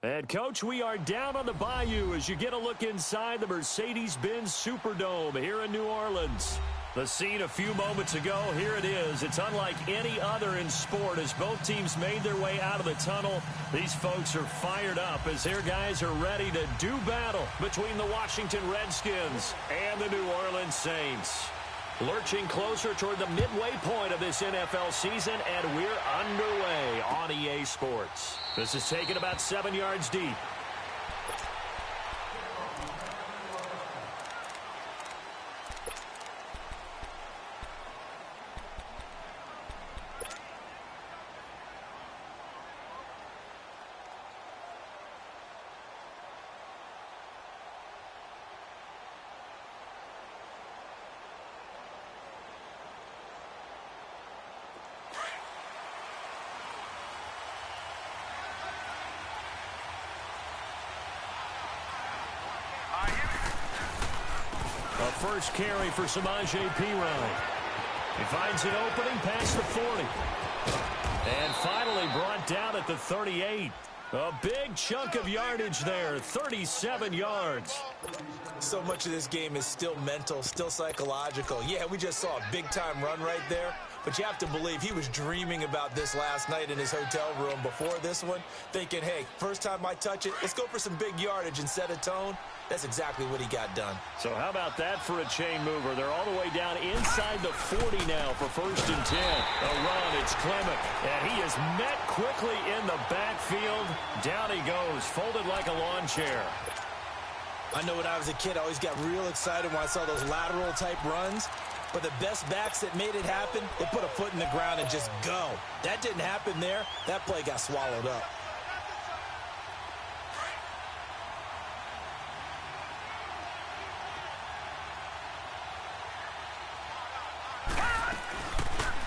And, Coach, we are down on the bayou as you get a look inside the Mercedes-Benz Superdome here in New Orleans. The scene a few moments ago, here it is. It's unlike any other in sport as both teams made their way out of the tunnel. These folks are fired up as their guys are ready to do battle between the Washington Redskins and the New Orleans Saints. Lurching closer toward the midway point of this NFL season, and we're underway on EA Sports. This is taken about 7 yards deep. First carry for Samaje Perine. He finds an opening past the 40. And finally brought down at the 38. A big chunk of yardage there, 37 yards. So much of this game is still mental, still psychological. Yeah, we just saw a big-time run right there, but you have to believe he was dreaming about this last night in his hotel room before this one, thinking, hey, first time I touch it, let's go for some big yardage and set a tone. That's exactly what he got done. So how about that for a chain mover? They're all the way down inside the 40 now for 1st and 10. A run, it's Clement. And he is met quickly in the backfield. Down he goes, folded like a lawn chair. I know when I was a kid, I always got real excited when I saw those lateral-type runs. But the best backs that made it happen, they put a foot in the ground and just go. That didn't happen there. That play got swallowed up.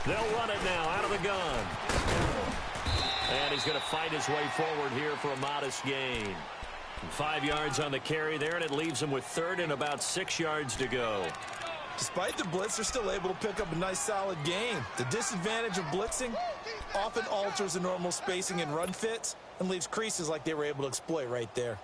They'll run it now out of the gun. And he's going to fight his way forward here for a modest gain. 5 yards on the carry there, and it leaves him with 3rd and about 6 yards to go. Despite the blitz, they're still able to pick up a nice, solid gain. The disadvantage of blitzing often alters the normal spacing and run fits and leaves creases like they were able to exploit right there.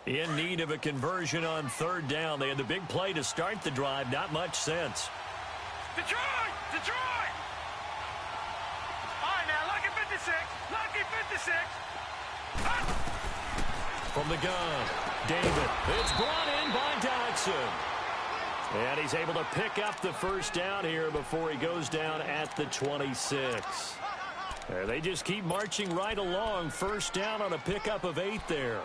In need of a conversion on 3rd down. They had the big play to start the drive. Not much sense. Detroit! Detroit! All right, now, lucky 56. Lucky 56. From the gun, David. It's brought in by Dodson. And he's able to pick up the 1st down here before he goes down at the 26. They just keep marching right along. 1st down on a pickup of 8 there.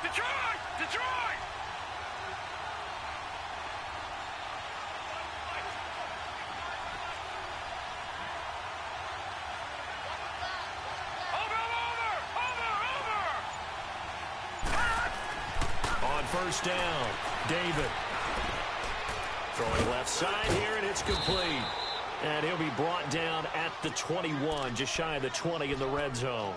Detroit! Detroit! Over! On 1st down, David. Throwing left side here, and it's complete. And he'll be brought down at the 21, just shy of the 20 in the red zone.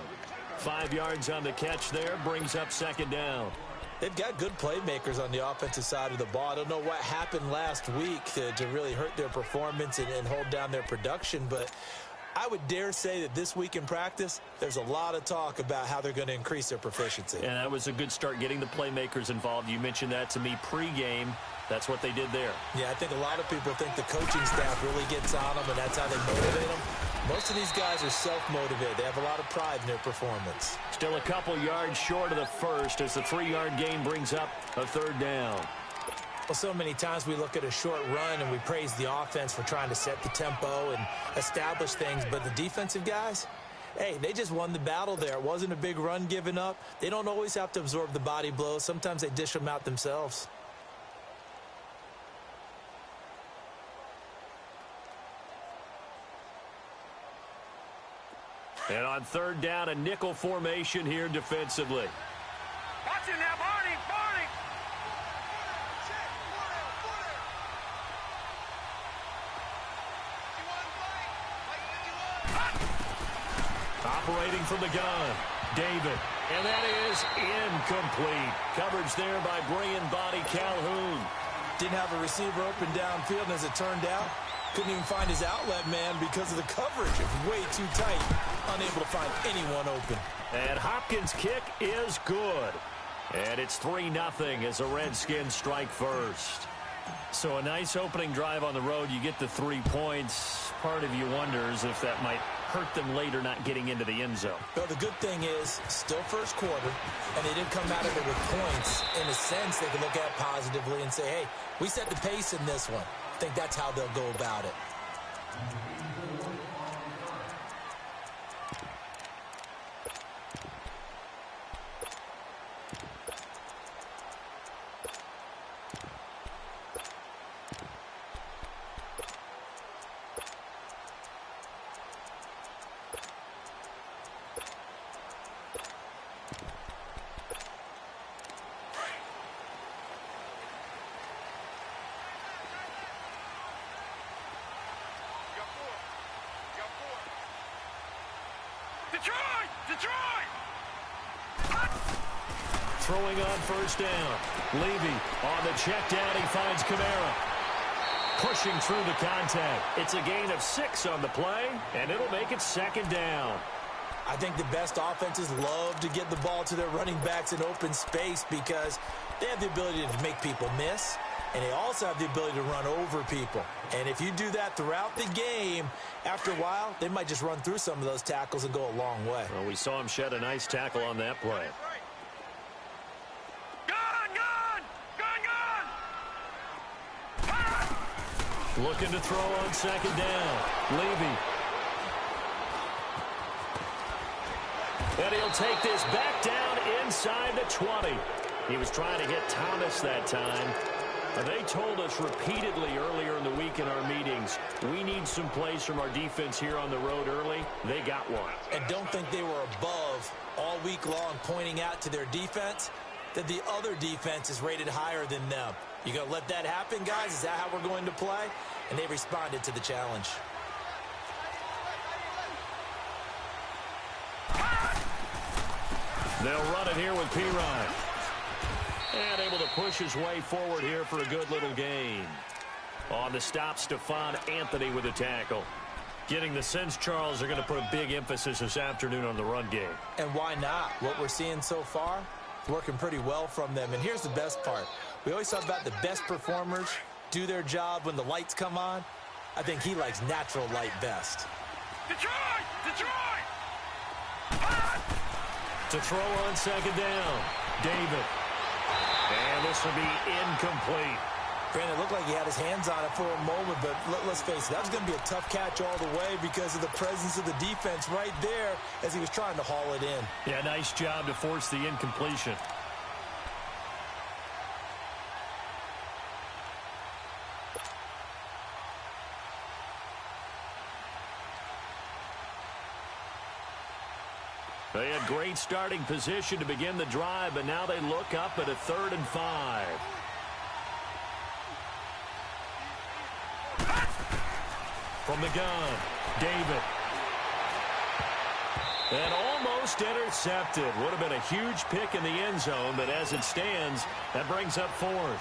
5 yards on the catch there, brings up 2nd down. They've got good playmakers on the offensive side of the ball. I don't know what happened last week to really hurt their performance and hold down their production, but I would dare say that this week in practice, there's a lot of talk about how they're going to increase their proficiency. And that was a good start, getting the playmakers involved. You mentioned that to me pregame. That's what they did there. Yeah, I think a lot of people think the coaching staff really gets on them, and that's how they motivate them. Most of these guys are self-motivated. They have a lot of pride in their performance. Still a couple yards short of the 1st as the 3-yard gain brings up a 3rd down. Well, so many times we look at a short run and we praise the offense for trying to set the tempo and establish things, but the defensive guys, hey, they just won the battle there. It wasn't a big run given up. They don't always have to absorb the body blows. Sometimes they dish them out themselves. And on 3rd down, a nickel formation here defensively. Watch it now, Barney! Barney! Operating from the gun, David. And that is incomplete. Coverage there by Brian Body Calhoun. Didn't have a receiver open downfield, and as it turned out, couldn't even find his outlet man because of the coverage. It was way too tight. Unable to find anyone open. And Hopkins' kick is good. And it's 3-0 as the Redskins strike first. So a nice opening drive on the road. You get the 3 points. Part of you wonders if that might hurt them later not getting into the end zone. Well, the good thing is, still first quarter, and they didn't come out of it with points. In a sense, they can look at it positively and say, hey, we set the pace in this one. I think that's how they'll go about it. Throwing on first down. Levy on the check down. He finds Kamara. Pushing through the contact. It's a gain of 6 on the play, and it'll make it second down. I think the best offenses love to get the ball to their running backs in open space because they have the ability to make people miss, and they also have the ability to run over people. And if you do that throughout the game, after a while, they might just run through some of those tackles and go a long way. Well, we saw him shed a nice tackle on that play. Looking to throw on second down. Levy. And he'll take this back down inside the 20. He was trying to hit Thomas that time. And they told us repeatedly earlier in the week in our meetings, we need some plays from our defense here on the road early. They got one. And don't think they were above all week long pointing out to their defense that the other defense is rated higher than them. You going to let that happen, guys? Is that how we're going to play? And they responded to the challenge. They'll run it here with P-Ryan. And able to push his way forward here for a good little gain. On the stop, Stephon Anthony with a tackle. Getting the sense, Charles, they're going to put a big emphasis this afternoon on the run game. And why not? What we're seeing so far, working pretty well from them. And here's the best part. We always talk about the best performers do their job when the lights come on. I think he likes natural light best. Detroit! Detroit! To throw on second down, David. And this will be incomplete. Granted, it looked like he had his hands on it for a moment, but let's face it, that was going to be a tough catch all the way because of the presence of the defense right there as he was trying to haul it in. Yeah, nice job to force the incompletion. They had great starting position to begin the drive, but now they look up at a 3rd and 5. From the gun, David. And almost intercepted. Would have been a huge pick in the end zone, but as it stands, that brings up 4th.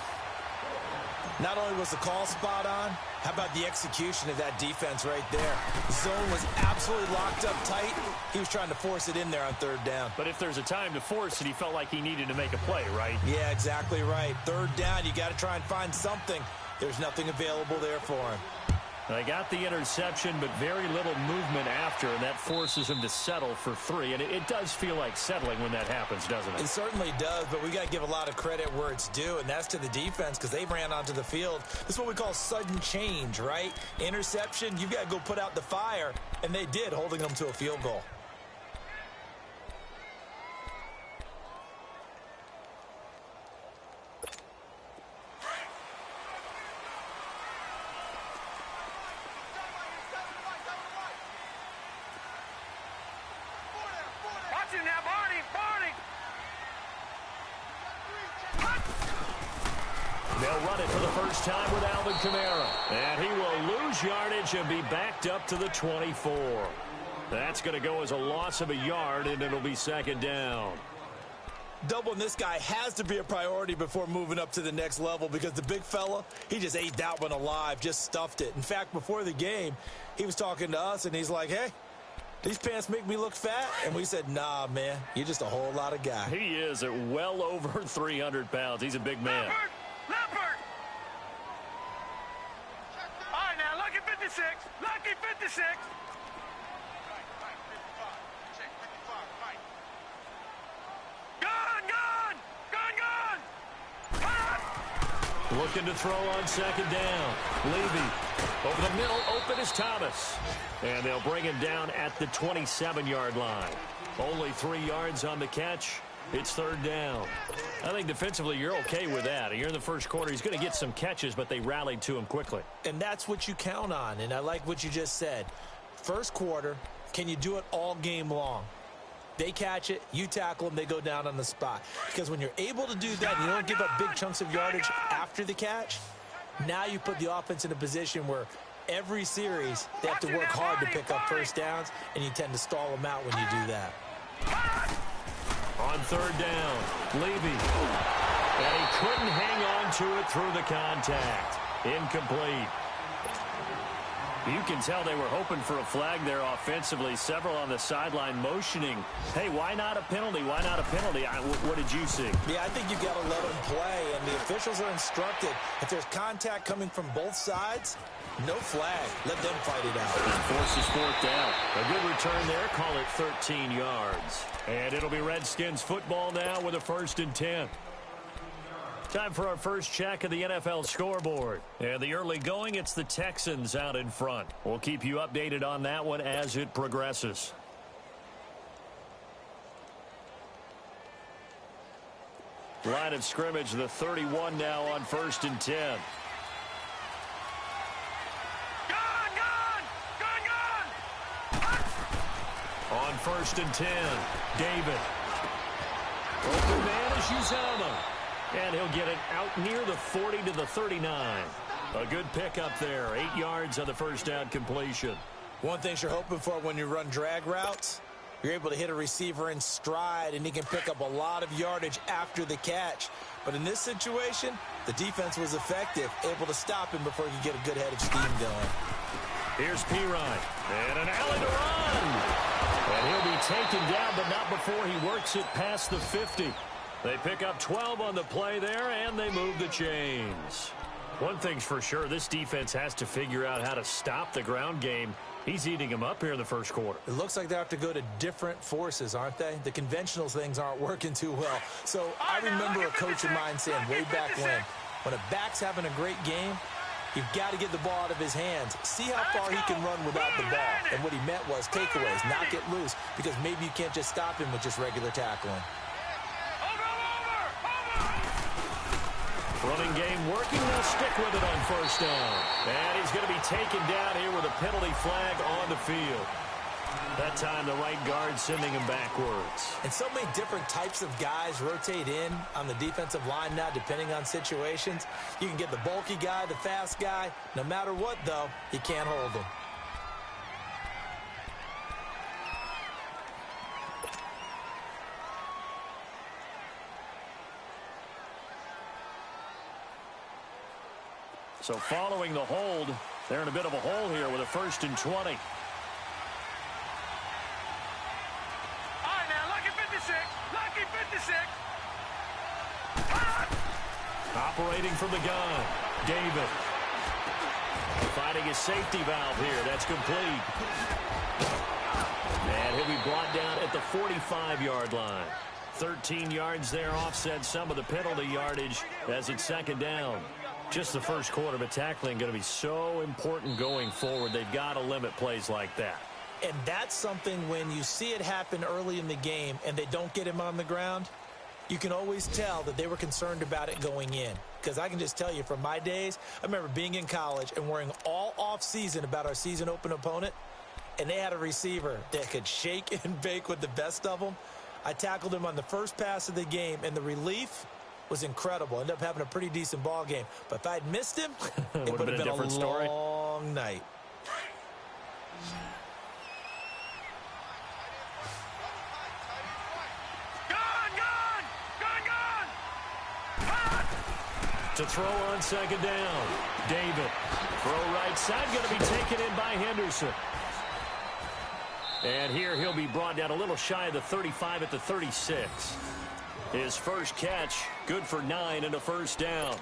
Not only was the call spot on, how about the execution of that defense right there? The zone was absolutely locked up tight. He was trying to force it in there on 3rd down. But if there's a time to force it, he felt like he needed to make a play, right? Yeah, exactly right. 3rd down, you got to try and find something. There's nothing available there for him. They got the interception, but very little movement after, and that forces him to settle for 3. And it does feel like settling when that happens, doesn't it? It certainly does, but we got to give a lot of credit where it's due, and that's to the defense because they ran onto the field. This is what we call sudden change, right? Interception, you've got to go put out the fire, and they did, holding them to a field goal. They'll run it for the first time with Alvin Kamara. And he will lose yardage and be backed up to the 24. That's going to go as a loss of a yard, and it'll be second down. Doubling this guy has to be a priority before moving up to the next level because the big fella, he just ate that one alive, just stuffed it. In fact, before the game, he was talking to us, and he's like, hey, these pants make me look fat. And we said, nah, man, you're just a whole lot of guy. He is at well over 300 pounds. He's a big man. Leopard! All right, now, lucky 56. Lucky 56. Looking to throw on second down. Levy over the middle, open is Thomas. And they'll bring him down at the 27-yard line. Only 3 yards on the catch. It's third down. I think defensively you're okay with that. You're in the first quarter. He's going to get some catches, but they rallied to him quickly. And that's what you count on, and I like what you just said. First quarter, can you do it all game long? They catch it, you tackle them, they go down on the spot. Because when you're able to do that and you don't give up big chunks of yardage after the catch, now you put the offense in a position where every series they have to work hard to pick up first downs, and you tend to stall them out when you do that. On third down, Levy. And he couldn't hang on to it through the contact. Incomplete. You can tell they were hoping for a flag there offensively. Several on the sideline motioning. Hey, why not a penalty? Why not a penalty? What did you see? Yeah, I think you've got to let them play, and the officials are instructed. If there's contact coming from both sides, no flag. Let them fight it out. And forces fourth down. A good return there. Call it 13 yards. And it'll be Redskins football now with a 1st and 10. Time for our first check of the NFL scoreboard. And the early going, it's the Texans out in front. We'll keep you updated on that one as it progresses. Line of scrimmage, the 31 now on 1st and 10. On 1st and 10, David. Open man is Uzama. And he'll get it out near the 40 to the 39. A good pickup there. 8 yards on the first down completion. One thing you're hoping for when you run drag routes, you're able to hit a receiver in stride, and he can pick up a lot of yardage after the catch. But in this situation, the defense was effective, able to stop him before he could get a good head of steam going. Here's Pirine. And an alley to run. And he'll be taken down, but not before he works it past the 50. They pick up 12 on the play there, and they move the chains. One thing's for sure, this defense has to figure out how to stop the ground game. He's eating them up here in the first quarter. It looks like they have to go to different forces, aren't they? The conventional things aren't working too well. So I remember a coach of mine saying way back when a back's having a great game, you've got to get the ball out of his hands. See how far he can run without the ball. And what he meant was takeaways, not get loose, because maybe you can't just stop him with just regular tackling. Running game working. They'll stick with it on first down. And he's going to be taken down here with a penalty flag on the field. That time the right guard sending him backwards. And so many different types of guys rotate in on the defensive line now depending on situations. You can get the bulky guy, the fast guy. No matter what, though, you can't hold them. So following the hold, they're in a bit of a hole here with a 1st and 20. All right, now, lucky 56. Lucky 56. Operating from the gun, David. Finding his safety valve here. That's complete. And he'll be brought down at the 45-yard line. 13 yards there, offset some of the penalty yardage as it's second down. Just the first quarter, but tackling going to be so important going forward. They've got to limit plays like that. And that's something when you see it happen early in the game and they don't get him on the ground, you can always tell that they were concerned about it going in. Because I can just tell you from my days, I remember being in college and worrying all off-season about our season open opponent, and they had a receiver that could shake and bake with the best of them. I tackled him on the first pass of the game, and the relief was incredible. Ended up having a pretty decent ball game. But if I'd missed him, it would have been a long night. to throw on second down. David. Throw right side, going to be taken in by Henderson. And here he'll be brought down a little shy of the 35 at the 36. His first catch, good for 9 and a first down.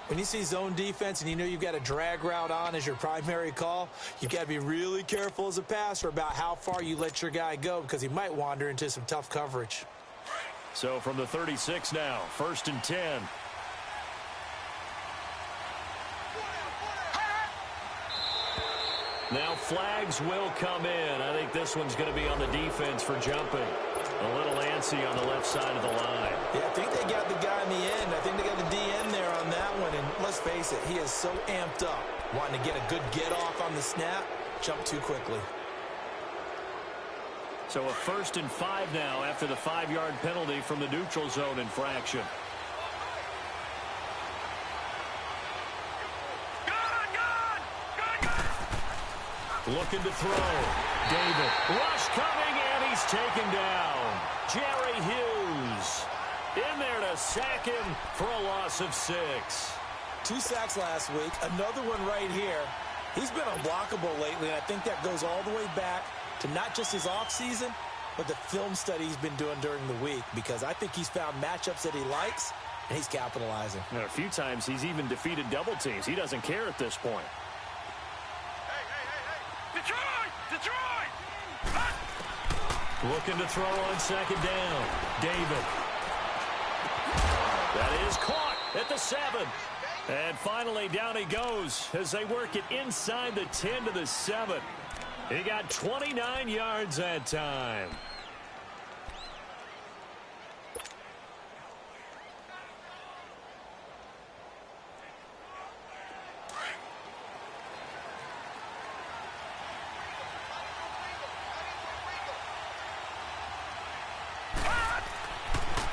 When you see zone defense and you know you've got a drag route on as your primary call, you've got to be really careful as a passer about how far you let your guy go because he might wander into some tough coverage. So from the 36 now, 1st and 10. Now flags will come in. I think this one's going to be on the defense for jumping. A little antsy on the left side of the line. Yeah, I think they got the guy in the end. I think they got the DN there on that one. And let's face it, he is so amped up, wanting to get a good get off on the snap, jump too quickly. So a 1st and 5 now after the 5-yard penalty from the neutral zone infraction. Looking to throw. David. Rush coming, and he's taken down. Jerry Hughes in there to sack him for a loss of 6. 2 sacks last week, another one right here. He's been unblockable lately, and I think that goes all the way back to not just his offseason, but the film study he's been doing during the week, because I think he's found matchups that he likes, and he's capitalizing. And a few times he's even defeated double teams. He doesn't care at this point. Looking to throw on second down. David. That is caught at the 7. And finally down he goes as they work it inside the 10 to the 7. He got 29 yards that time.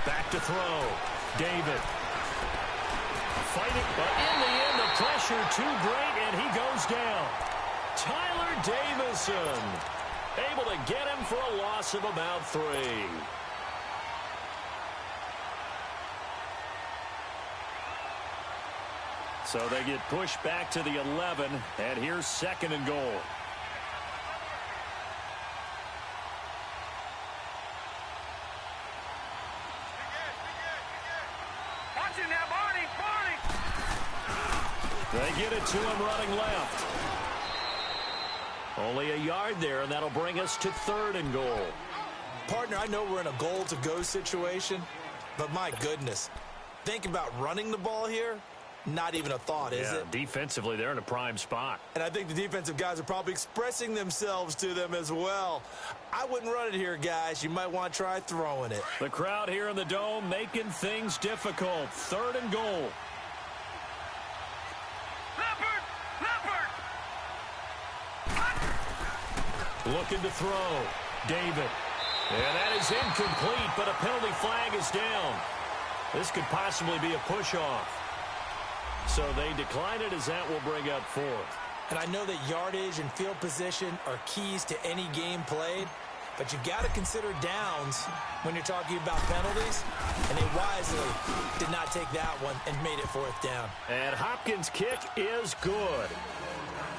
Back to throw. David. Fighting, but in the end, the pressure too great, and he goes down. Tyler Davison able to get him for a loss of about 3. So they get pushed back to the 11, and here's 2nd and goal. They get it to him running left. Only a yard there, and that'll bring us to 3rd and goal. Partner, I know we're in a goal-to-go situation, but my goodness, think about running the ball here. Not even a thought, is it? Defensively, they're in a prime spot. And I think the defensive guys are probably expressing themselves to them as well. I wouldn't run it here, guys. You might want to try throwing it. The crowd here in the Dome making things difficult. 3rd and goal. Looking to throw. David. And that is incomplete, but a penalty flag is down. This could possibly be a push-off. So they decline it as that will bring up 4th. And I know that yardage and field position are keys to any game played, but you've got to consider downs when you're talking about penalties, and they wisely did not take that one and made it 4th down. And Hopkins' kick is good.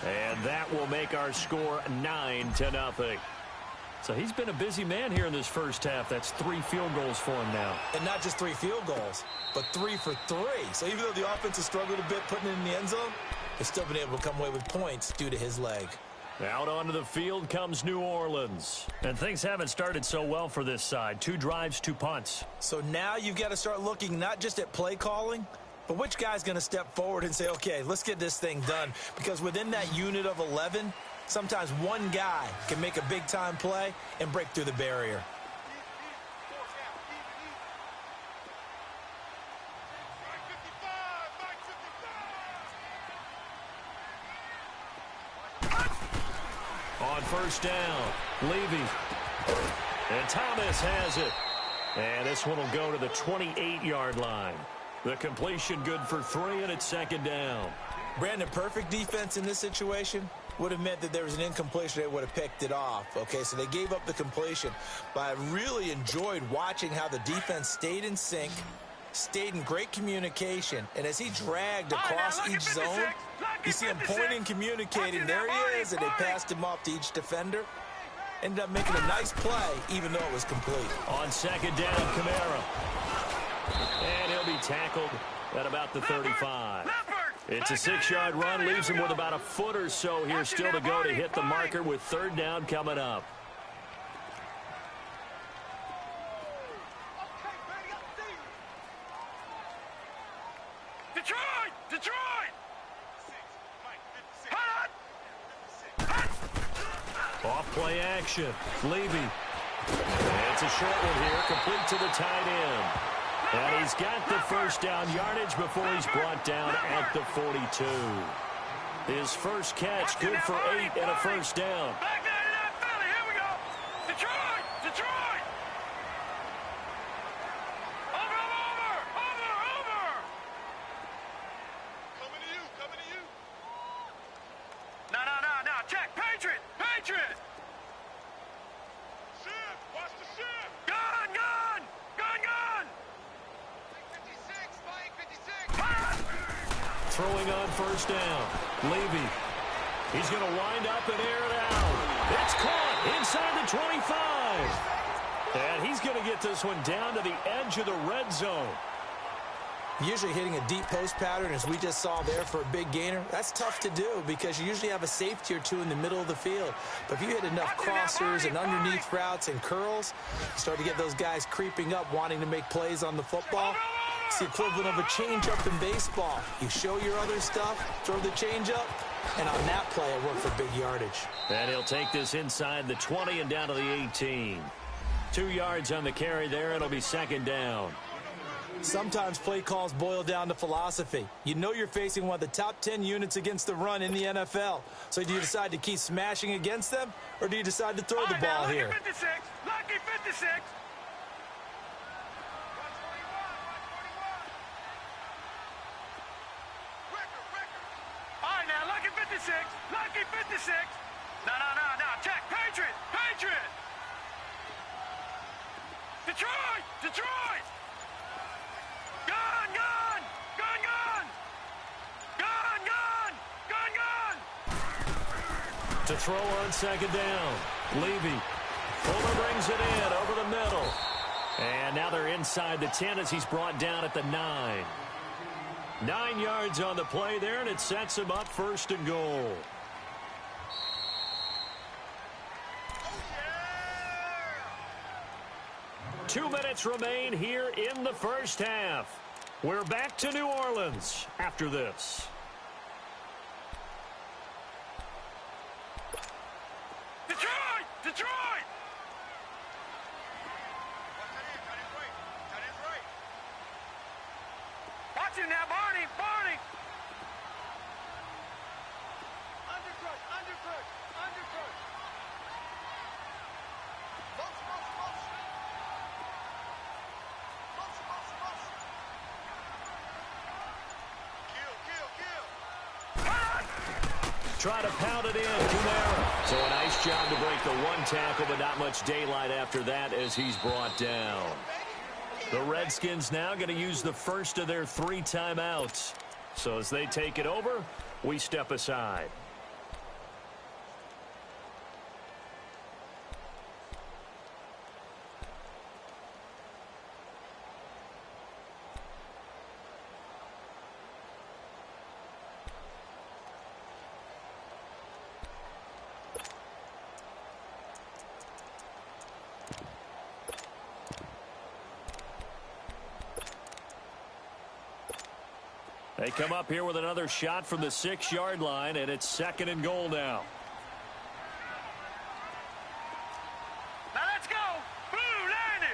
And that will make our score 9-0. So he's been a busy man here in this first half. That's 3 field goals for him now. And not just 3 field goals, but 3 for 3. So even though the offense has struggled a bit putting it in the end zone, they've still been able to come away with points due to his leg. Out onto the field comes New Orleans. And things haven't started so well for this side. 2 drives, 2 punts. So now you've got to start looking not just at play calling, but which guy's going to step forward and say, okay, let's get this thing done. Because within that unit of 11, sometimes one guy can make a big-time play and break through the barrier. On 1st down, Levy. And Thomas has it. And this one will go to the 28-yard line. The completion good for 3, and it's 2nd down. Brandon, perfect defense in this situation would have meant that there was an incompletion. They would have picked it off. Okay, so they gave up the completion. But I really enjoyed watching how the defense stayed in sync, Stayed in great communication, and as he dragged across each zone, you see him pointing, communicating. There he is, and they passed him off to each defender. Ended up making a nice play, even though it was complete. On second down, Kamara. And he'll be tackled at about the 35. It's a 6-yard run, leaves him with about a foot or so here still to go to hit the marker with third down coming up. Detroit! Off play action. Levy. It's a short one here, complete to the tight end. And he's got the first down yardage before he's brought down at the 42. His first catch, good for 8 and a first down. Back there to that Philly. Here we go. Detroit! Over! Coming to you. No. Check. Patriot. Shift. Watch the shift. Gun. 56. Throwing on first down. Levy. He's going to wind up and air it out. It's caught inside the 25. And he's going to get this one down to the edge of the red zone. Usually hitting a deep post pattern, as we just saw there for a big gainer, that's tough to do because you usually have a safety or two in the middle of the field. But if you hit enough crossers and underneath routes and curls, you start to get those guys creeping up, wanting to make plays on the football. It's the equivalent of a changeup in baseball. You show your other stuff, throw the changeup, and on that play, it worked for big yardage. And he'll take this inside the 20 and down to the 18. 2 yards on the carry there. It'll be second down. Sometimes play calls boil down to philosophy. You know you're facing one of the top 10 units against the run in the NFL. So do you decide to keep smashing against them, or do you decide to throw the ball here? Lucky 56. All right, now, lucky 56. No. Check. Patriot. Detroit. Gun. To throw on second down. Levy. Fuller brings it in over the middle. And now they're inside the 10 as he's brought down at the 9. 9 yards on the play there, and it sets him up first and goal. Oh, yeah! 2 minutes remain here in the first half. We're back to New Orleans after this. Detroit! Watch him now, Barney! Underfoot! Try to pound it in. Kamara. So a nice job to break the one tackle, but not much daylight after that as he's brought down. The Redskins now going to use the first of their 3 timeouts. So as they take it over, we step aside. They come up here with another shot from the 6-yard line, and it's second and goal now. Now let's go! Blue 90!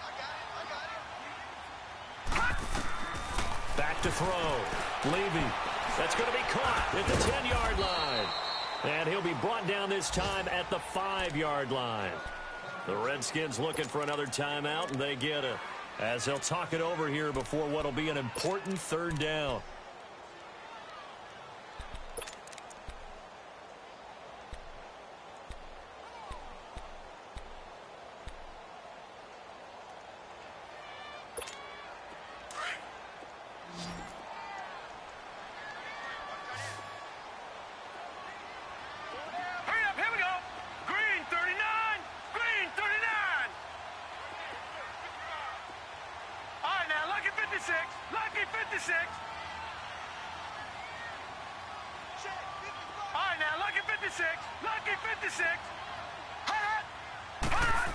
I got it! Back to throw. Levy. That's going to be caught at the 10-yard line. And he'll be brought down this time at the 5-yard line. The Redskins looking for another timeout, and they get it. As they'll talk it over here before what will be an important third down. 56. Lucky 56. All right, now, lucky 56. Lucky 56. Hot. Hot.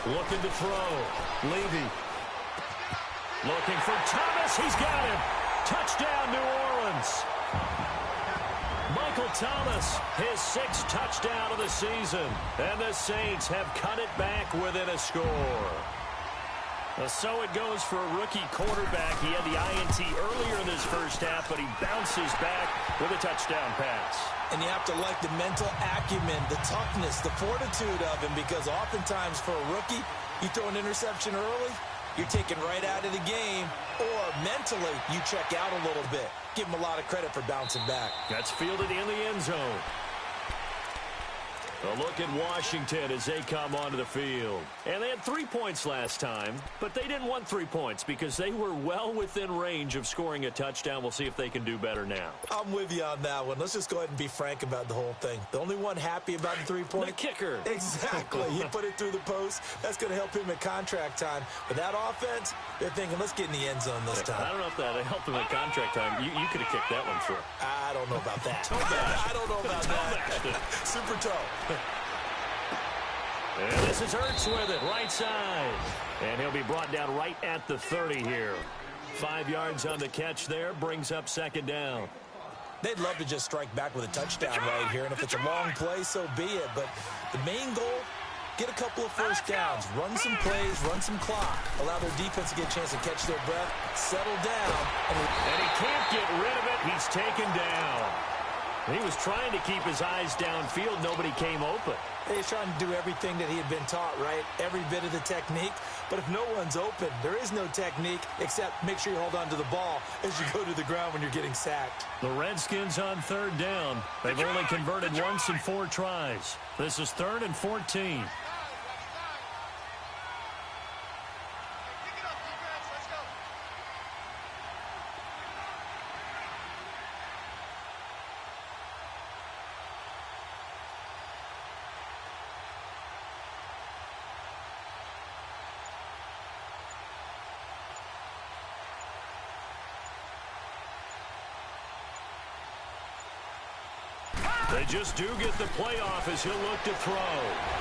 Looking to throw. Levy. Looking for Thomas. He's got him. Touchdown, New Orleans. Michael Thomas, his 6th touchdown of the season. And the Saints have cut it back within a score. So it goes for a rookie quarterback. He had the INT earlier in this first half, but he bounces back with a touchdown pass. And you have to like the mental acumen, the toughness, the fortitude of him, because oftentimes for a rookie, you throw an interception early, you're taken right out of the game, or mentally you check out a little bit. Give him a lot of credit for bouncing back. That's fielded in the end zone. A look at Washington as they come onto the field. And they had 3 points last time, but they didn't want 3 points because they were well within range of scoring a touchdown. We'll see if they can do better now. I'm with you on that one. Let's just go ahead and be frank about the whole thing. The only one happy about the 3-point? The kicker. Exactly. He put it through the post. That's going to help him at contract time. But that offense, they're thinking, let's get in the end zone this time. I don't know if that helped him at contract time. You could have kicked that one through. I don't know about that. I don't know about that. Super toe. And this is Ertz with it, right side. And he'll be brought down right at the 30 here. 5 yards on the catch there, brings up 2nd down. They'd love to just strike back with a touchdown right here, and if it's a long play, so be it. But the main goal, get a couple of first downs, run some plays, run some clock, allow their defense to get a chance to catch their breath, settle down. And he can't get rid of it. He's taken down. He was trying to keep his eyes downfield. Nobody came open. He's trying to do everything that he had been taught, right? Every bit of the technique. But if no one's open, there is no technique except make sure you hold on to the ball as you go to the ground when you're getting sacked. The Redskins on 3rd down. They've only converted once in 4 tries. This is 3rd and 14. They just do get the playoff as he'll look to throw.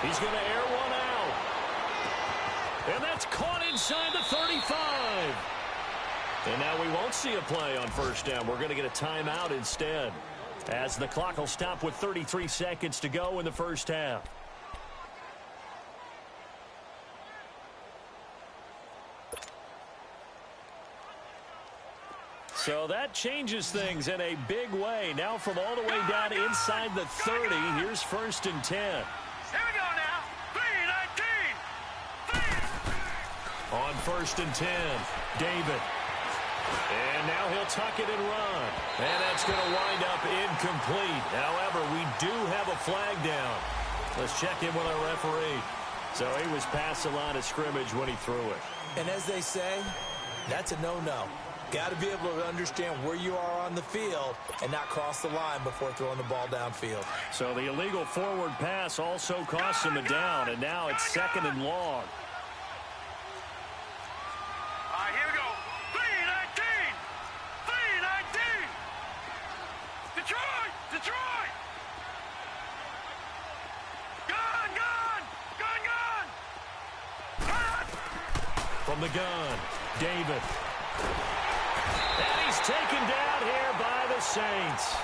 He's going to air one out. And that's caught inside the 35. And now we won't see a play on 1st down. We're going to get a timeout instead, as the clock will stop with 33 seconds to go in the first half. So that changes things in a big way. Now from all the way down inside the 30, here's 1st and 10. Here we go now. 3-19. On 1st and 10, David. And now he'll tuck it and run. And that's going to wind up incomplete. However, we do have a flag down. Let's check in with our referee. So he was past the line of scrimmage when he threw it. And as they say, that's a no-no. Got to be able to understand where you are on the field and not cross the line before throwing the ball downfield. So the illegal forward pass also costs him a down, and now it's 2nd and long. All right, here we go. 3-19. 3-19. Detroit. Detroit. Gun, gun. Gun, gun. From the gun, David. And he's taken down here by the Saints.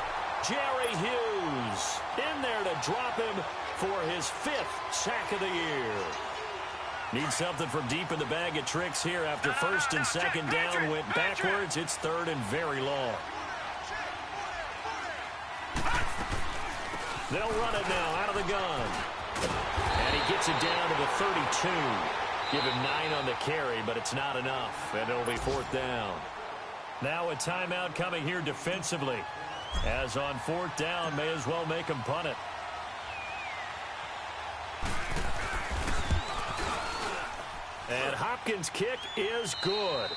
Jerry Hughes in there to drop him for his 5th sack of the year. Needs something from deep in the bag of tricks here after 1st and 2nd down went backwards. It's 3rd and very long. They'll run it now out of the gun. And he gets it down to the 32. Give him 9 on the carry, but it's not enough. And it'll be 4th down. Now a timeout coming here defensively. As on 4th down, may as well make him punt it. And Hopkins' kick is good.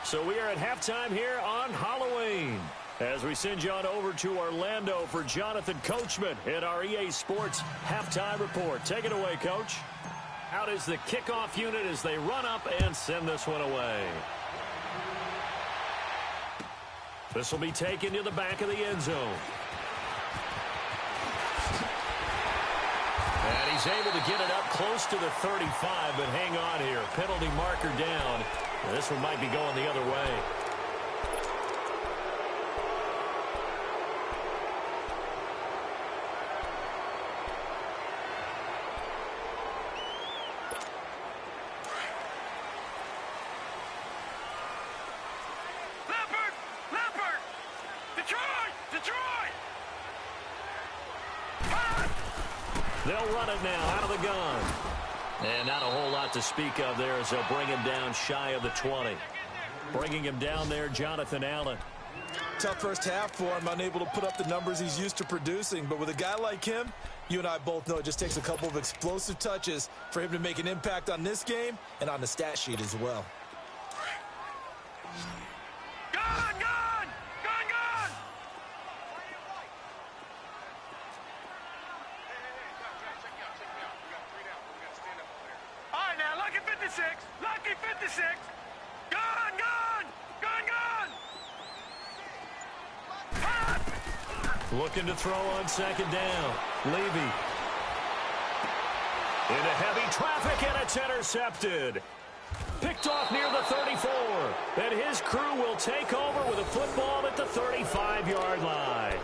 So we are at halftime here on Halloween, as we send you on over to Orlando for Jonathan Coachman in our EA Sports Halftime Report. Take it away, Coach. Out is the kickoff unit as they run up and send this one away. This will be taken to the back of the end zone. And he's able to get it up close to the 35, but hang on here. Penalty marker down. And this one might be going the other way. They'll run it now out of the gun. And not a whole lot to speak of there as they'll bring him down shy of the 20. Bringing him down there, Jonathan Allen. Tough first half for him, unable to put up the numbers he's used to producing. But with a guy like him, you and I both know it just takes a couple of explosive touches for him to make an impact on this game and on the stat sheet as well. Lucky 56. Gone. Looking to throw on second down. Levy. Into heavy traffic, and it's intercepted. Picked off near the 34. And his crew will take over with a football at the 35-yard line.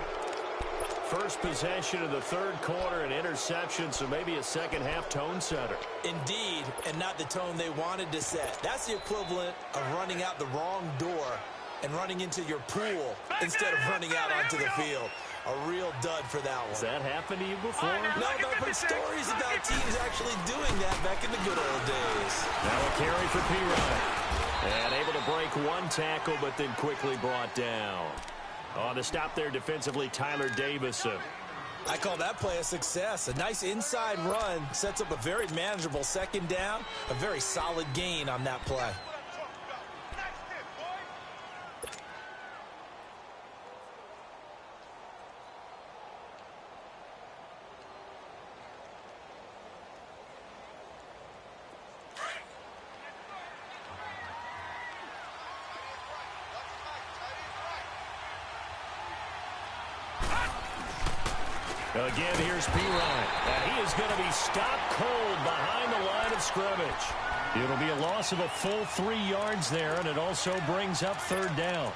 First possession of the third quarter, an interception, so maybe a second-half tone setter. Indeed, and not the tone they wanted to set. That's the equivalent of running out the wrong door and running into your pool instead of running out onto the field. A real dud for that one. Has that happened to you before? No, but I've heard stories about teams actually doing that back in the good old days. Now a carry for P-Ryan. And able to break one tackle, but then quickly brought down. On the stop there defensively, Tyler Davison. I call that play a success. A nice inside run sets up a very manageable second down. A very solid gain on that play. Again, here's P-Ryan. And he is going to be stopped cold behind the line of scrimmage. It'll be a loss of a full 3 yards there, and it also brings up third down.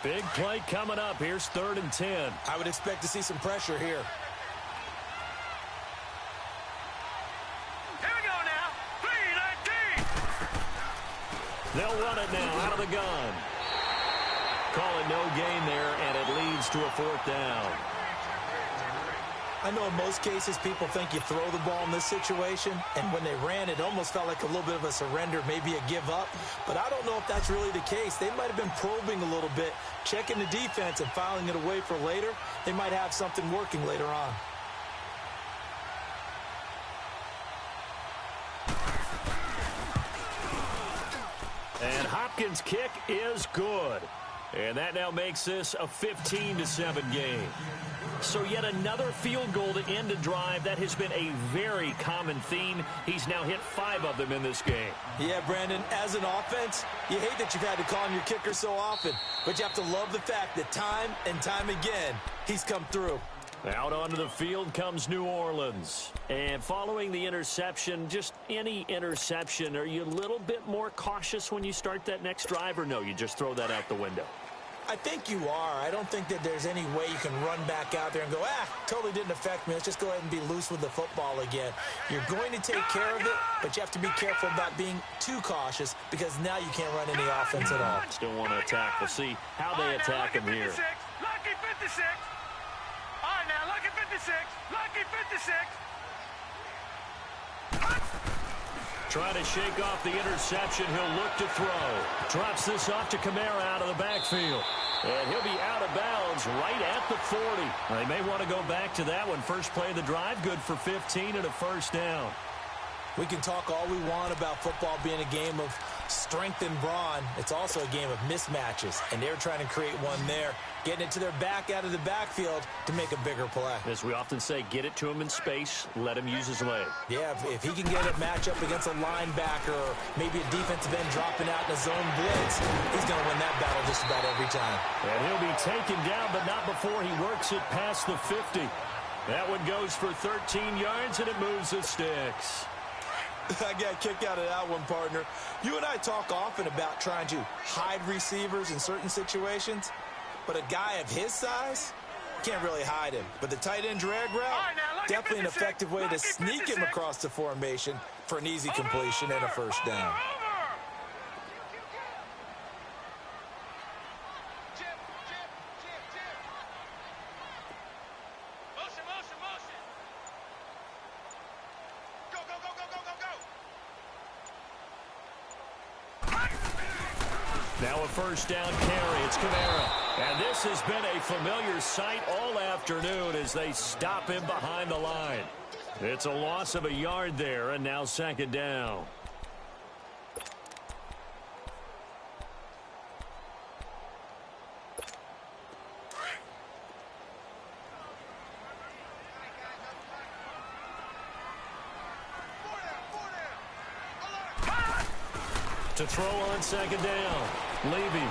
Big play coming up. Here's 3rd and 10. I would expect to see some pressure here. Here we go now. 3-19. They'll run it now out of the gun. Call it no gain there, and it leads to a 4th down. I know in most cases people think you throw the ball in this situation, and when they ran, it almost felt like a little bit of a surrender, maybe a give up. But I don't know if that's really the case. They might have been probing a little bit, checking the defense and filing it away for later. They might have something working later on. And Hopkins' kick is good. And that now makes this a 15-7 game. So yet another field goal to end a drive. That has been a very common theme. He's now hit 5 of them in this game. Yeah, Brandon, as an offense, you hate that you've had to call on your kicker so often, but you have to love the fact that time and time again, he's come through. Out onto the field comes New Orleans. And following the interception, just any interception, are you a little bit more cautious when you start that next drive, or no, you just throw that out the window? I think you are. I don't think that there's any way you can run back out there and go, totally didn't affect me. Let's just go ahead and be loose with the football again. You're going to take care of it, but you have to be careful about being too cautious because now you can't run any offense at all. Still want to attack. We'll see how they attack him here. Lucky 56. All right, now, lucky 56. Lucky 56. Trying to shake off the interception. He'll look to throw. Drops this off to Kamara out of the backfield. And he'll be out of bounds right at the 40. They may want to go back to that one. First play of the drive, good for 15 and a first down. We can talk all we want about football being a game of strength and brawn. It's also a game of mismatches, and they're trying to create one there, getting it to their back out of the backfield to make a bigger play. As we often say, get it to him in space, let him use his leg. Yeah, if he can get a matchup against a linebacker or maybe a defensive end dropping out in a zone blitz, he's going to win that battle just about every time. And he'll be taken down, but not before he works it past the 50. That one goes for 13 yards, and it moves the sticks. I got a kick out of that one, partner. You and I talk often about trying to hide receivers in certain situations, but a guy of his size can't really hide him. But the tight end drag route, definitely an effective way to sneak him across the formation for an easy completion and a first down. Now a first down carry. It's Kamara. And this has been a familiar sight all afternoon as they stop him behind the line. It's a loss of a yard there, and now second down. To throw on second down. Levy.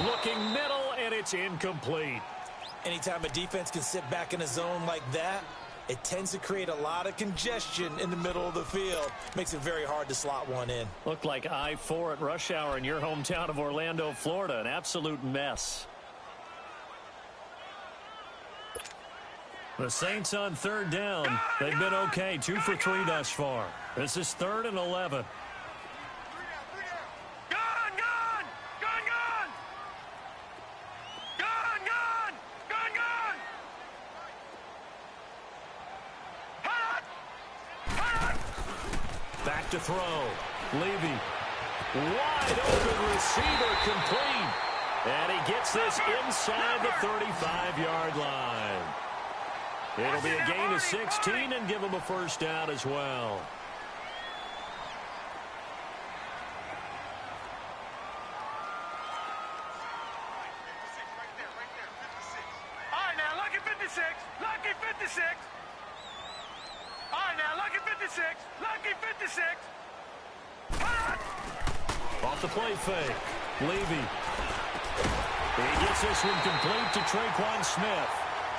Looking middle, and it's incomplete. Anytime a defense can sit back in a zone like that, it tends to create a lot of congestion in the middle of the field. Makes it very hard to slot one in. Looked like I-4 at rush hour in your hometown of Orlando, Florida. An absolute mess. The Saints on third down. They've been okay. 2 for 3 thus far. This is 3rd and 11. Back to throw. Levy. Wide open receiver complete. And he gets this inside the 35-yard line. It'll be a gain of 16 and give him a first down as well. All right, now, lucky 56. Lucky 56. All right, now, lucky 56. Lucky 56. Off the play fake. Levy. He gets this one complete to Traquan Smith.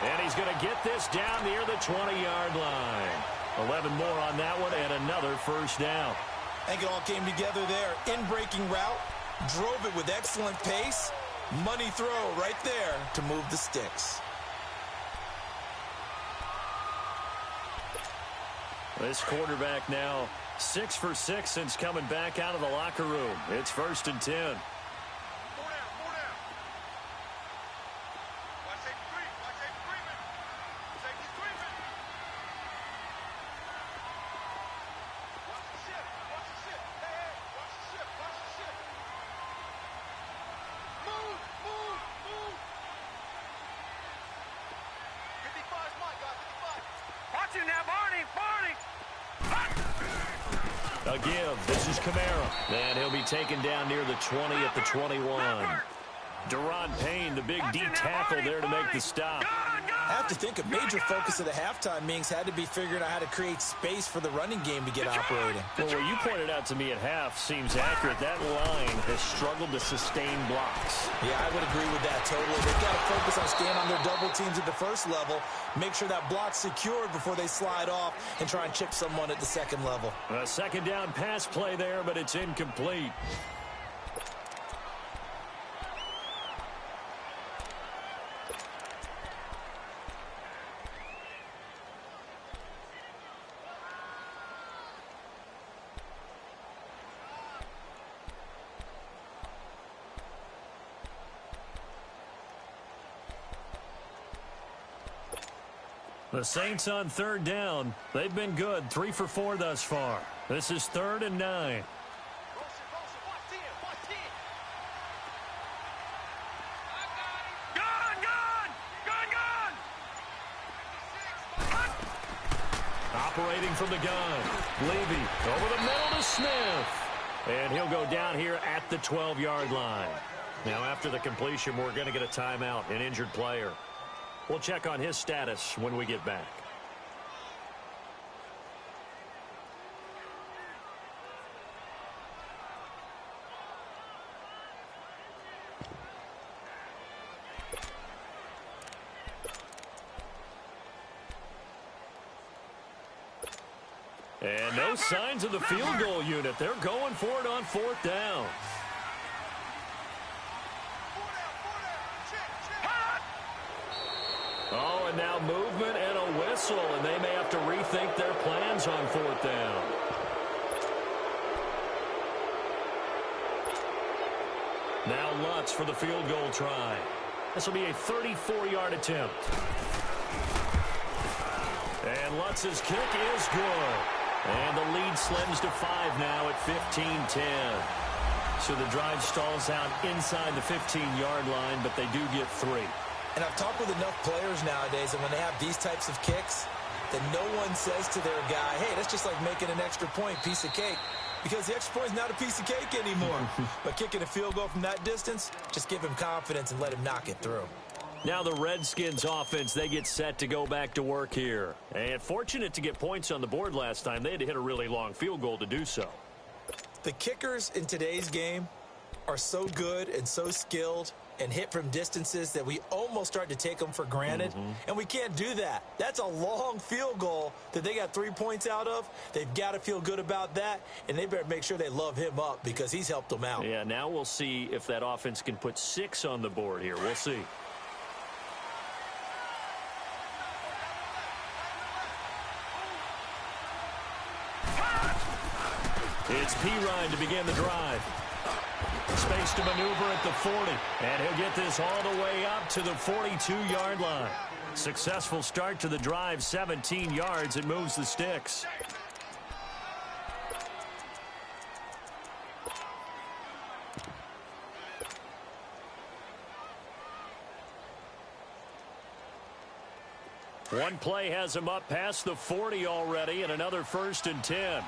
And he's going to get this down near the 20-yard line. 11 more on that one and another first down. I think it all came together there. In-breaking route. Drove it with excellent pace. Money throw right there to move the sticks. This quarterback now 6 for 6 since coming back out of the locker room. It's 1st and 10. A give. This is Kamara. And he'll be taken down near the 20 at the 21. Deron Payne, the big D tackle there to make the stop. I have to think a major focus of the halftime meetings had to be figuring out how to create space for the running game to get operating. Well, what you pointed out to me at half seems accurate. That line has struggled to sustain blocks. Yeah, I would agree with that totally. They've got to focus on staying on their double teams at the first level, make sure that block's secured before they slide off and try and chip someone at the second level. A second down pass play there, but it's incomplete. The Saints on third down. They've been good. 3 for 4 thus far. This is 3rd and 9. Operating from the gun. Levy over the middle to Smith. And he'll go down here at the 12-yard line. Now, after the completion, we're going to get a timeout, an injured player. We'll check on his status when we get back. And no signs of the field goal unit. They're going for it on 4th down. Oh, and now movement and a whistle, and they may have to rethink their plans on 4th down. Now Lutz for the field goal try. This will be a 34-yard attempt. And Lutz's kick is good. And the lead slims to 5 now at 15-10. So the drive stalls out inside the 15-yard line, but they do get 3. And I've talked with enough players nowadays, and when they have these types of kicks, that no one says to their guy, hey, that's just like making an extra point, piece of cake. Because the extra point is not a piece of cake anymore. But kicking a field goal from that distance, just give him confidence and let him knock it through. Now the Redskins offense, they get set to go back to work here. And fortunate to get points on the board last time. They had to hit a really long field goal to do so. The kickers in today's game are so good and so skilled and hit from distances that we almost start to take them for granted. And we can't do that. That's a long field goal that they got 3 points out of. They've got to feel good about that, and they better make sure they love him up because he's helped them out. Yeah, now we'll see if that offense can put 6 on the board here. We'll see. It's Pirine to begin the drive. Space to maneuver at the 40. And he'll get this all the way up to the 42-yard line. Successful start to the drive, 17 yards. It moves the sticks. One play has him up past the 40 already, and another 1st and 10.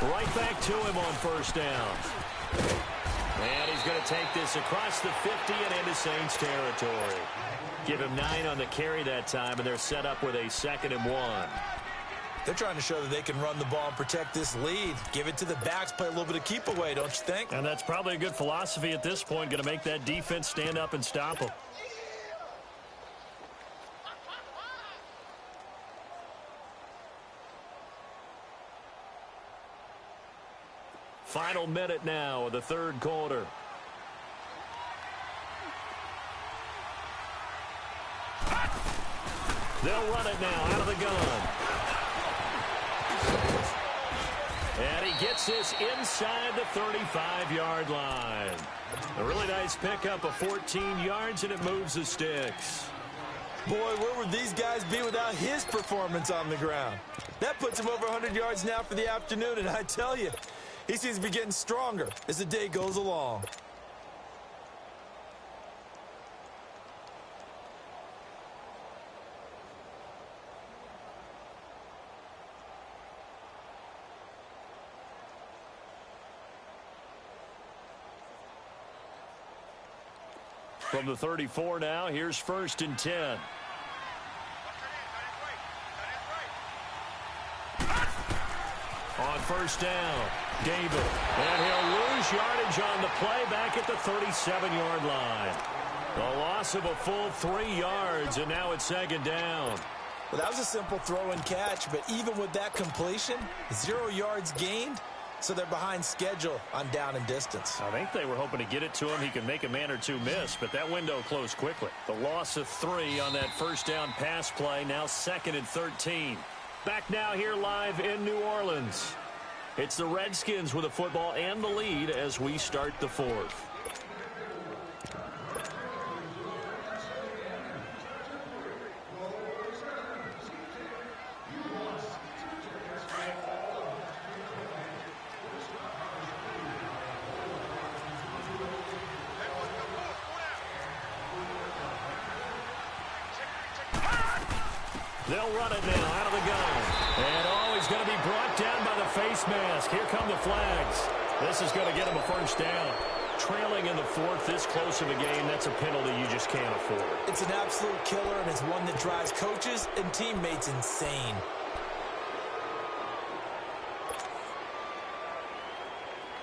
Right back to him on 1st down. And he's going to take this across the 50 and into Saints territory. Give him 9 on the carry that time, and they're set up with a 2nd and 1. They're trying to show that they can run the ball and protect this lead. Give it to the backs, play a little bit of keep away, don't you think? And that's probably a good philosophy at this point, going to make that defense stand up and stop them. Final minute now of the 3rd quarter. They'll run it now out of the gun. And he gets this inside the 35-yard line. A really nice pickup of 14 yards, and it moves the sticks. Boy, where would these guys be without his performance on the ground? That puts him over 100 yards now for the afternoon, and I tell you, he seems to be getting stronger as the day goes along. From the 34 now, here's 1st and 10. On 1st down, David. And he'll lose yardage on the play back at the 37-yard line. A loss of a full 3 yards, and now it's 2nd down. Well, that was a simple throw and catch, but even with that completion, 0 yards gained, so they're behind schedule on down and distance. I think they were hoping to get it to him. He could make a man or two miss, but that window closed quickly. The loss of 3 on that 1st down pass play, now 2nd and 13. Back now here live in New Orleans. It's the Redskins with the football and the lead as we start the 4th. They'll run it now out of the gun. And always going to be brought down by the face mask. Here come the flags. This is going to get him a first down. Trailing in the fourth, this close of a game, that's a penalty you just can't afford. It's an absolute killer, and it's one that drives coaches and teammates insane.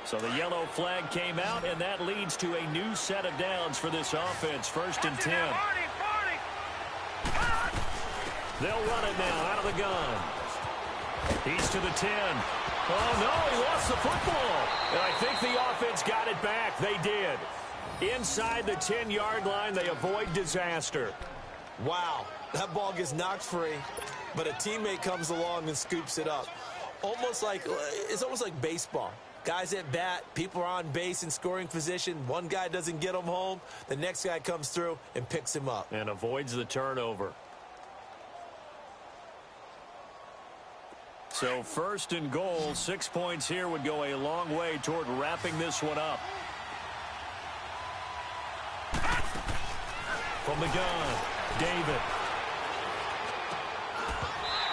So the yellow flag came out, and that leads to a new set of downs for this offense. 1st and 10. They'll run it now out of the gun. He's to the 10. Oh, no, he lost the football. And I think the offense got it back. They did. Inside the 10-yard line, they avoid disaster. Wow, that ball gets knocked free, but a teammate comes along and scoops it up. It's almost like baseball. Guys at bat, people are on base in scoring position. One guy doesn't get him home. The next guy comes through and picks him up. And avoids the turnover. So 1st and goal, 6 points here would go a long way toward wrapping this one up. From the gun, David.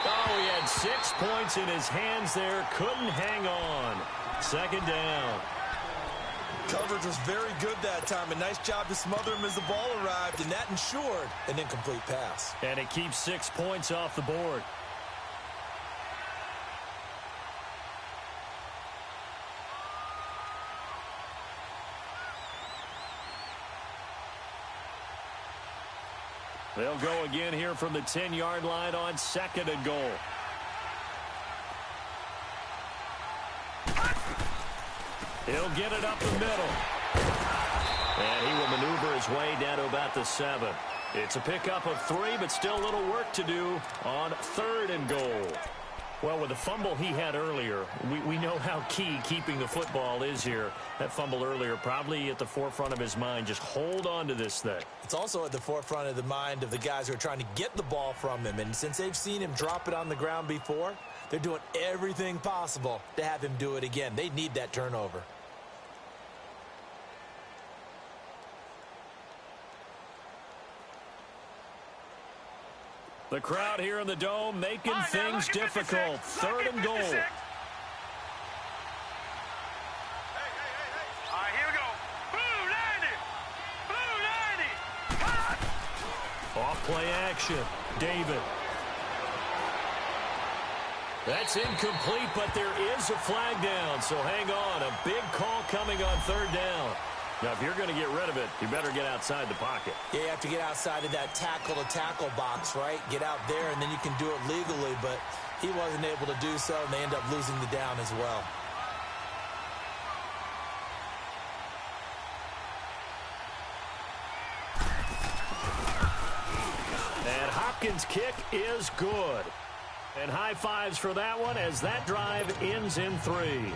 Oh, he had 6 points in his hands there. Couldn't hang on. 2nd down. Coverage was very good that time. A nice job to smother him as the ball arrived, and that ensured an incomplete pass. And it keeps 6 points off the board. They'll go again here from the 10-yard line on 2nd and goal. He'll get it up the middle. And he will maneuver his way down to about the 7. It's a pickup of 3, but still a little work to do on 3rd and goal. Well, with the fumble he had earlier, we know how key keeping the football is here. That fumble earlier probably at the forefront of his mind. Just hold on to this thing. It's also at the forefront of the mind of the guys who are trying to get the ball from him. And since they've seen him drop it on the ground before, they're doing everything possible to have him do it again. They need that turnover. The crowd here in the Dome making things difficult. 3rd and goal. All right, here we go. Blue 90. Off play action. David. That's incomplete, but there is a flag down, so hang on. A big call coming on 3rd down. Now, if you're going to get rid of it, you better get outside the pocket. Yeah, you have to get outside of that tackle-to-tackle box, right? Get out there, and then you can do it legally, but he wasn't able to do so, and they end up losing the down as well. And Hopkins' kick is good. And high fives for that one as that drive ends in 3.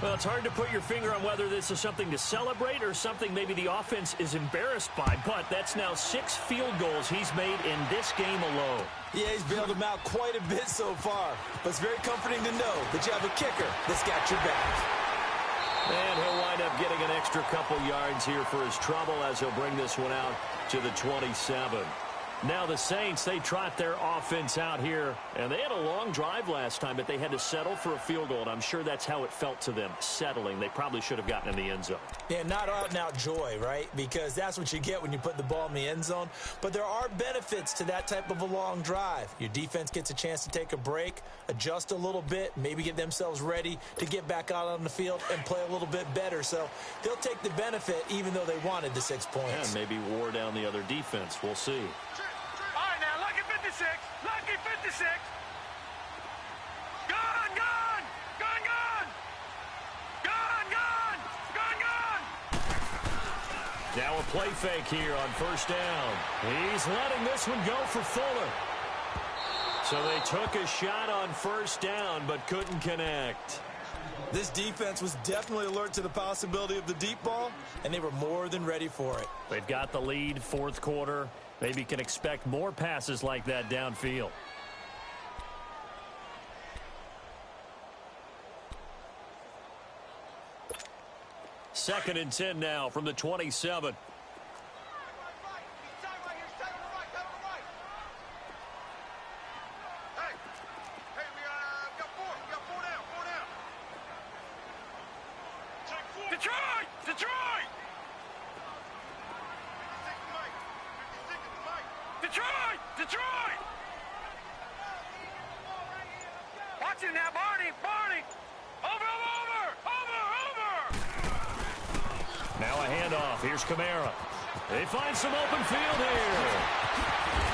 Well, it's hard to put your finger on whether this is something to celebrate or something maybe the offense is embarrassed by, but that's now 6 field goals he's made in this game alone. Yeah, he's bailed them out quite a bit so far, but it's very comforting to know that you have a kicker that's got your back. And he'll wind up getting an extra couple yards here for his trouble as he'll bring this one out to the 27. Now the Saints, they trot their offense out here, and they had a long drive last time, but they had to settle for a field goal, and I'm sure that's how it felt to them, settling. They probably should have gotten in the end zone. Yeah, not out-and-out joy, right? Because that's what you get when you put the ball in the end zone. But there are benefits to that type of a long drive. Your defense gets a chance to take a break, adjust a little bit, maybe get themselves ready to get back out on the field and play a little bit better. So they'll take the benefit even though they wanted the 6 points. And maybe wore down the other defense. We'll see. Lucky 56. Gone, gone, gone, gone. Gone, gone, gone, gone. Now a play fake here on 1st down. He's letting this one go for Fuller. So they took a shot on 1st down but couldn't connect. This defense was definitely alert to the possibility of the deep ball, and they were more than ready for it. They've got the lead, 4th quarter. Maybe can expect more passes like that downfield. Second and 10 now from the 27. Hey, we are Detroit! Watch him now, Barney! Barney! Over! Now a handoff. Here's Kamara. They find some open field here.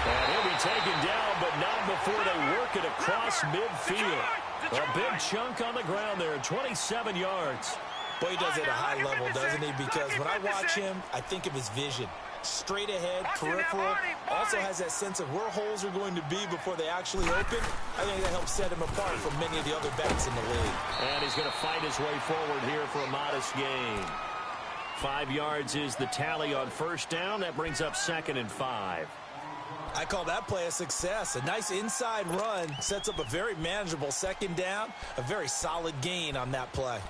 And he'll be taken down, but not before they work it across midfield. A big chunk on the ground there, 27 yards. Boy, he does it at a high level, doesn't he? Because when I watch him, I think of his vision. Straight ahead, peripheral. Also has that sense of where holes are going to be before they actually open. I think that helps set him apart from many of the other backs in the league. And he's going to fight his way forward here for a modest gain. 5 yards is the tally on first down. That brings up 2nd and 5. I call that play a success. A nice inside run sets up a very manageable 2nd down. A very solid gain on that play.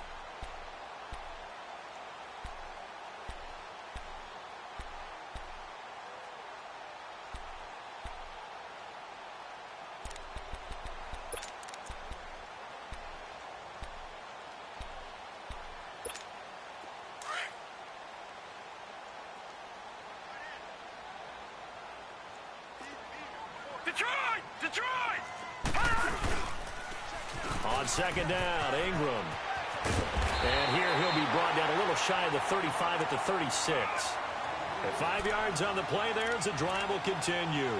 Detroit! On 2nd down, Ingram. And here he'll be brought down a little shy of the 35 at the 36. At 5 yards on the play there as the drive will continue.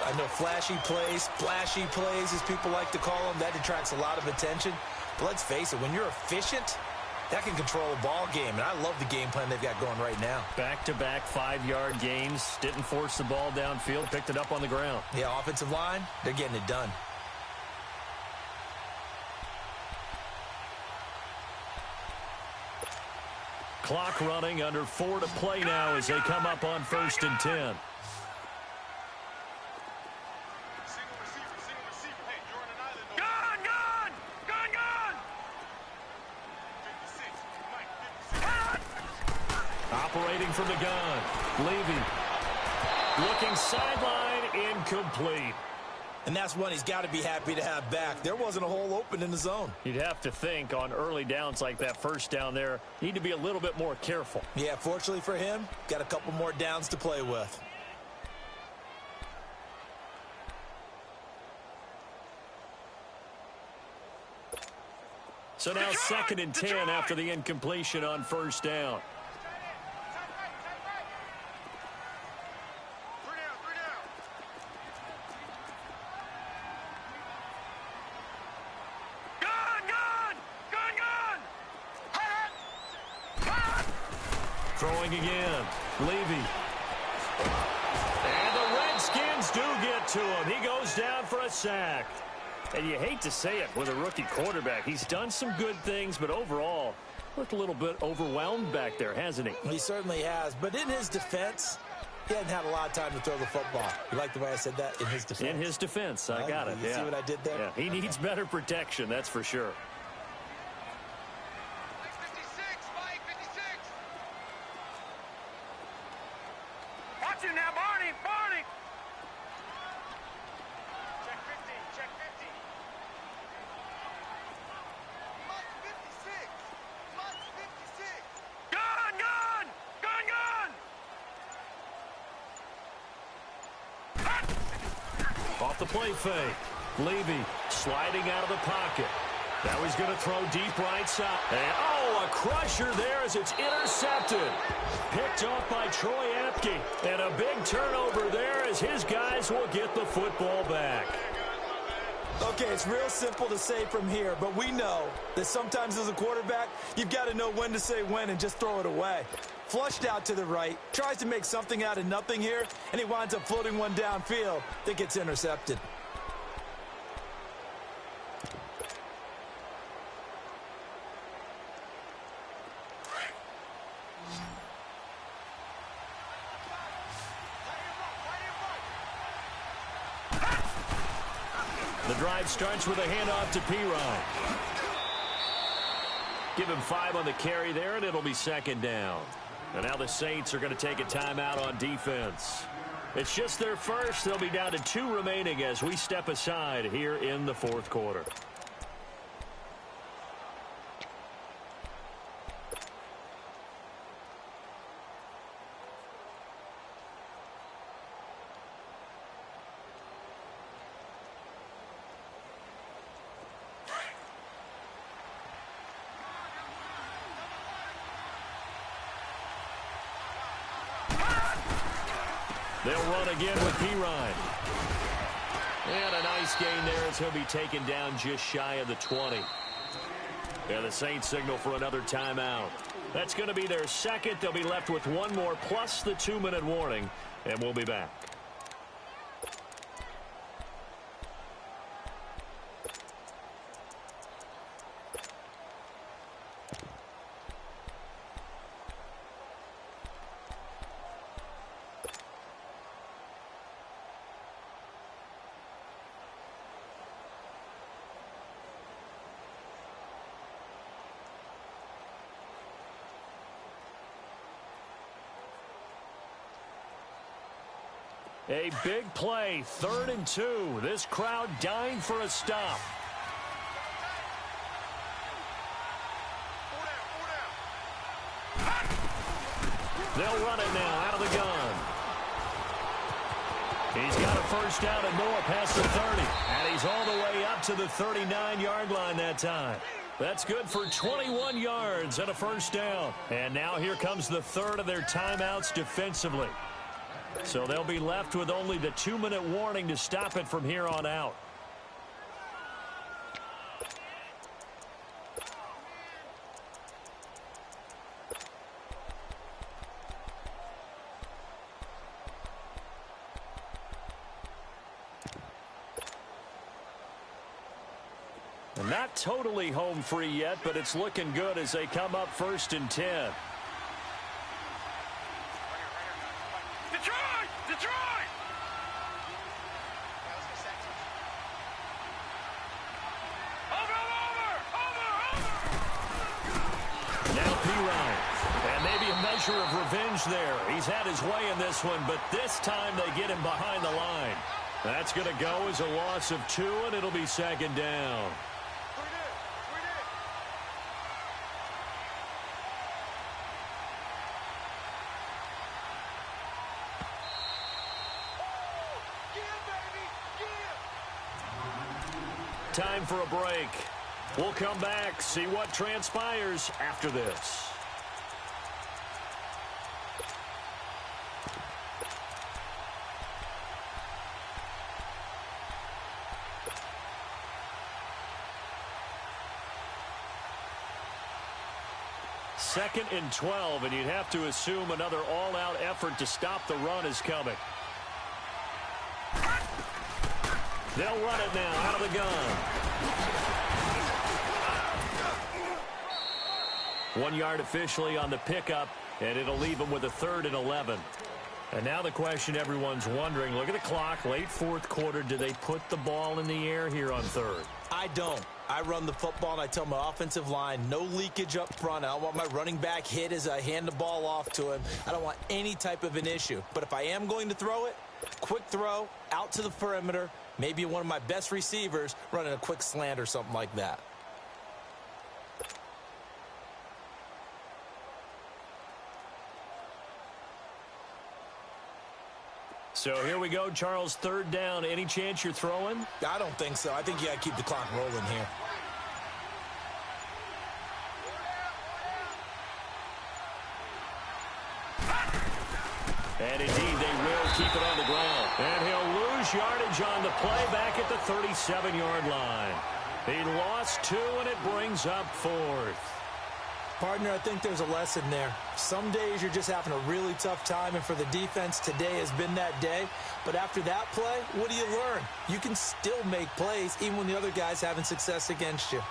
I know flashy plays, splashy plays, as people like to call them, that attracts a lot of attention. But let's face it, when you're efficient, that can control a ball game, and I love the game plan they've got going right now. Back-to-back 5-yard gains. Didn't force the ball downfield. Picked it up on the ground. Yeah, offensive line, they're getting it done. Clock running, under 4 to play now as they come up on 1st and 10. Operating from the gun. Levy. Looking sideline, incomplete. And that's one he's got to be happy to have back. There wasn't a hole open in the zone. You'd have to think on early downs like that first down there, need to be a little bit more careful. Yeah, fortunately for him, got a couple more downs to play with. So now 2nd and 10 after the incompletion on first down. Throwing again. Levy. And the Redskins do get to him. He goes down for a sack. And you hate to say it with a rookie quarterback. He's done some good things, but overall, looked a little bit overwhelmed back there, hasn't he? He certainly has. But in his defense, he hadn't had a lot of time to throw the football. You like the way I said that? In his defense. In his defense. I got it. You see what I did there? Yeah. He needs better protection, that's for sure. Watch him now, Barney! Barney! Check 50, check 50. Mike 56! Mike 56! Gun, gun! Gun, gun! Off the play fake. Levy sliding out of the pocket. Now he's going to throw deep right side. And, oh, a crusher there as it's intercepted. Picked off by Troy Apke. And a big turnover there as his guys will get the football back. Okay, it's real simple to say from here, but we know that sometimes as a quarterback, you've got to know when to say when and just throw it away. Flushed out to the right, tries to make something out of nothing here, and he winds up floating one downfield that gets intercepted. The drive starts with a handoff to Pirine. Give him 5 on the carry there, and it'll be 2nd down. And now the Saints are going to take a timeout on defense. It's just their first. They'll be down to 2 remaining as we step aside here in the 4th quarter. They'll run again with Pirine. And a nice gain there as he'll be taken down just shy of the 20. And the Saints signal for another timeout. That's going to be their second. They'll be left with one more plus the 2-minute warning, and we'll be back. A big play, 3rd and 2. This crowd dying for a stop. They'll run it now out of the gun. He's got a first down and more past the 30. And he's all the way up to the 39-yard line that time. That's good for 21 yards and a first down. And now here comes the third of their timeouts defensively. So they'll be left with only the 2-minute warning to stop it from here on out. And not totally home free yet, but it's looking good as they come up 1st and 10. Of revenge there. He's had his way in this one, but this time they get him behind the line. That's going to go as a loss of 2, and it'll be 2nd down. Time for a break. We'll come back, see what transpires after this. Second and 12, and you'd have to assume another all-out effort to stop the run is coming. They'll run it now out of the gun. 1 yard officially on the pickup, and it'll leave them with a 3rd and 11. And now the question everyone's wondering, look at the clock, late 4th quarter, do they put the ball in the air here on 3rd? I don't. I run the football, and I tell my offensive line, no leakage up front. I don't want my running back hit as I hand the ball off to him. I don't want any type of an issue. But if I am going to throw it, quick throw, out to the perimeter, maybe one of my best receivers running a quick slant or something like that. So here we go, Charles, 3rd down. Any chance you're throwing? I don't think so. I think you got to keep the clock rolling here. And indeed, they will keep it on the ground. And he'll lose yardage on the play back at the 37-yard line. He lost 2, and it brings up 4th. Partner, I think there's a lesson there. Some days you're just having a really tough time, and for the defense, today has been that day. But after that play, what do you learn? You can still make plays even when the other guy's having success against you.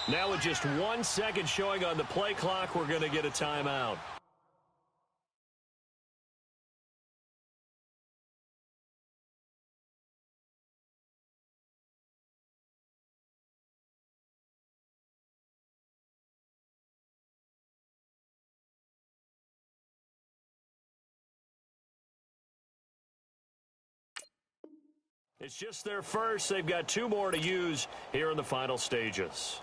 Now with just 1 second showing on the play clock, we're going to get a timeout. It's just their first. They've got 2 more to use here in the final stages.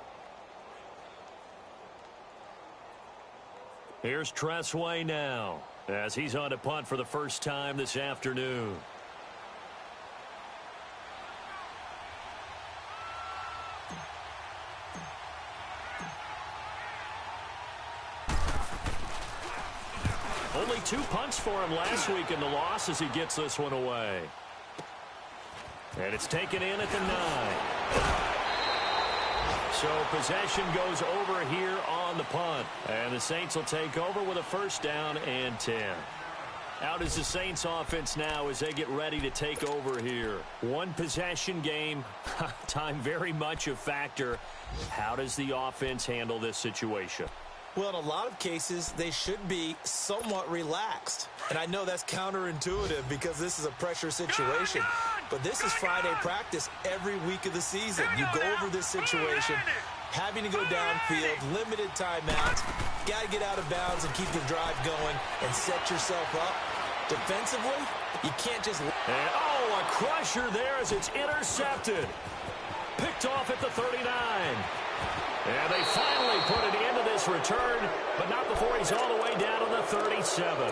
Here's Tressway now as he's on to punt for the first time this afternoon. Only 2 punts for him last week in the loss as he gets this one away. And it's taken in at the 9. So possession goes over here on the punt. And the Saints will take over with a first down and 10. Out is the Saints offense now as they get ready to take over here. 1 possession game. Time very much a factor. How does the offense handle this situation? Well, in a lot of cases, they should be somewhat relaxed. And I know that's counterintuitive because this is a pressure situation. But this is Friday practice every week of the season. You go over this situation, having to go downfield, limited timeouts, got to get out of bounds and keep the drive going and set yourself up. Defensively, you can't just... And, a crusher there as it's intercepted. Picked off at the 39. And they finally put an end to this return, but not before he's all the way down on the 37.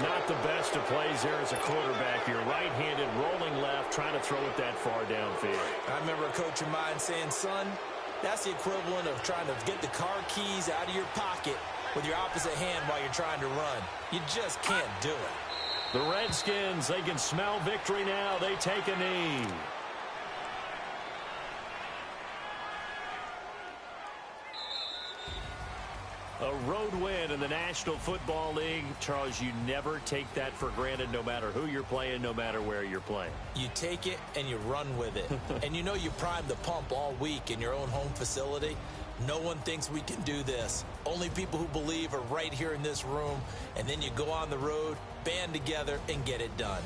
Not the best of plays there as a quarterback. You're right-handed, rolling left, trying to throw it that far downfield. I remember a coach of mine saying, son, that's the equivalent of trying to get the car keys out of your pocket with your opposite hand while you're trying to run. You just can't do it. The Redskins, they can smell victory now. They take a knee. A road win in the National Football League. Charles, you never take that for granted no matter who you're playing, no matter where you're playing. You take it and you run with it. And you know you primed the pump all week in your own home facility. No one thinks we can do this. Only people who believe are right here in this room. And then you go on the road, band together, and get it done.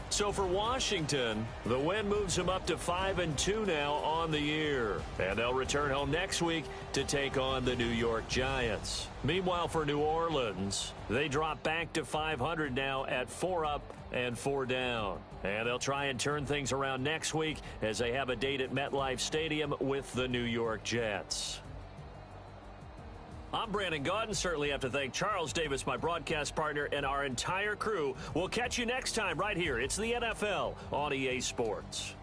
So for Washington, the win moves them up to 5-2 now on the year. And they'll return home next week to take on the New York Giants. Meanwhile, for New Orleans, they drop back to 500 now at 4 up and 4 down. And they'll try and turn things around next week as they have a date at MetLife Stadium with the New York Jets. I'm Brandon Gaudin. Certainly have to thank Charles Davis, my broadcast partner, and our entire crew. We'll catch you next time right here. It's the NFL on EA Sports.